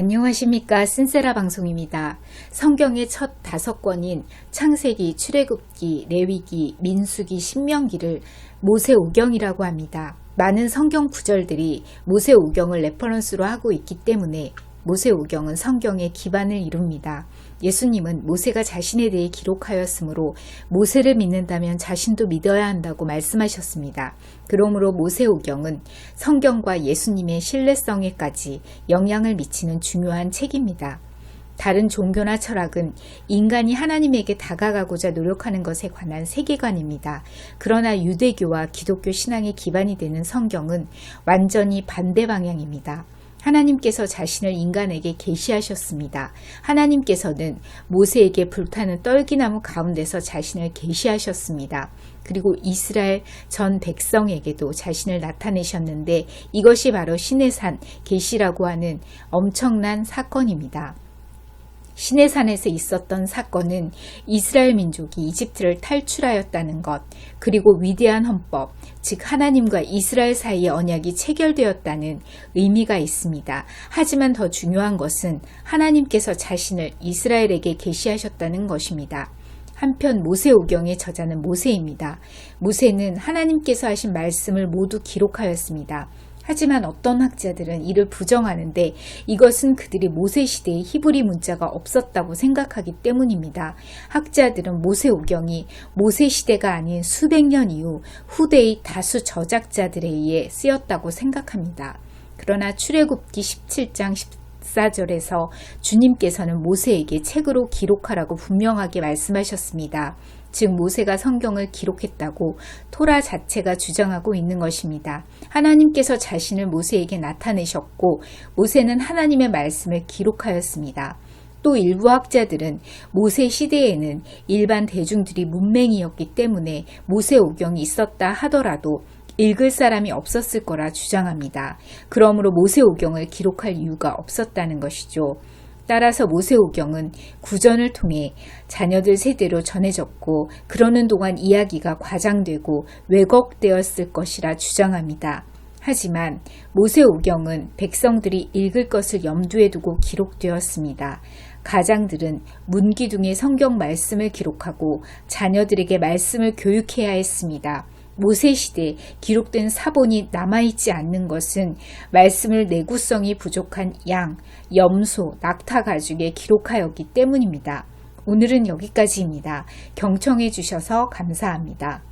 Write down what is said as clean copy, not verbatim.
안녕하십니까. 쓴세라 방송입니다. 성경의 첫 5권인 창세기, 출애굽기, 레위기, 민수기, 신명기를 모세오경이라고 합니다. 많은 성경 구절들이 모세오경을 레퍼런스로 하고 있기 때문에 모세오경은 성경의 기반을 이룹니다. 예수님은 모세가 자신에 대해 기록하였으므로 모세를 믿는다면 자신도 믿어야 한다고 말씀하셨습니다. 그러므로 모세오경은 성경과 예수님의 신뢰성에까지 영향을 미치는 중요한 책입니다. 다른 종교나 철학은 인간이 하나님에게 다가가고자 노력하는 것에 관한 세계관입니다. 그러나 유대교와 기독교 신앙의 기반이 되는 성경은 완전히 반대 방향입니다. 하나님께서 자신을 인간에게 계시하셨습니다. 하나님께서는 모세에게 불타는 떨기나무 가운데서 자신을 계시하셨습니다. 그리고 이스라엘 전 백성에게도 자신을 나타내셨는데 이것이 바로 시내산 계시라고 하는 엄청난 사건입니다. 시내산에서 있었던 사건은 이스라엘 민족이 이집트를 탈출하였다는 것, 그리고 위대한 헌법, 즉 하나님과 이스라엘 사이의 언약이 체결되었다는 의미가 있습니다. 하지만 더 중요한 것은 하나님께서 자신을 이스라엘에게 계시하셨다는 것입니다. 한편 모세오경의 저자는 모세입니다. 모세는 하나님께서 하신 말씀을 모두 기록하였습니다. 하지만 어떤 학자들은 이를 부정하는데 이것은 그들이 모세 시대에 히브리 문자가 없었다고 생각하기 때문입니다. 학자들은 모세오경이 모세 시대가 아닌 수백 년 이후 후대의 다수 저작자들에 의해 쓰였다고 생각합니다. 그러나 출애굽기 17장 14절에서 주님께서는 모세에게 책으로 기록하라고 분명하게 말씀하셨습니다. 즉 모세가 성경을 기록했다고 토라 자체가 주장하고 있는 것입니다. 하나님께서 자신을 모세에게 나타내셨고 모세는 하나님의 말씀을 기록하였습니다. 또 일부 학자들은 모세 시대에는 일반 대중들이 문맹이었기 때문에 모세오경이 있었다 하더라도 읽을 사람이 없었을 거라 주장합니다. 그러므로 모세오경을 기록할 이유가 없었다는 것이죠. 따라서 모세오경은 구전을 통해 자녀들 세대로 전해졌고 그러는 동안 이야기가 과장되고 왜곡되었을 것이라 주장합니다. 하지만 모세오경은 백성들이 읽을 것을 염두에 두고 기록되었습니다. 가장들은 문기둥에 성경 말씀을 기록하고 자녀들에게 말씀을 교육해야 했습니다. 모세시대 기록된 사본이 남아있지 않는 것은 말씀을 내구성이 부족한 양, 염소, 낙타 가죽에 기록하였기 때문입니다. 오늘은 여기까지입니다. 경청해 주셔서 감사합니다.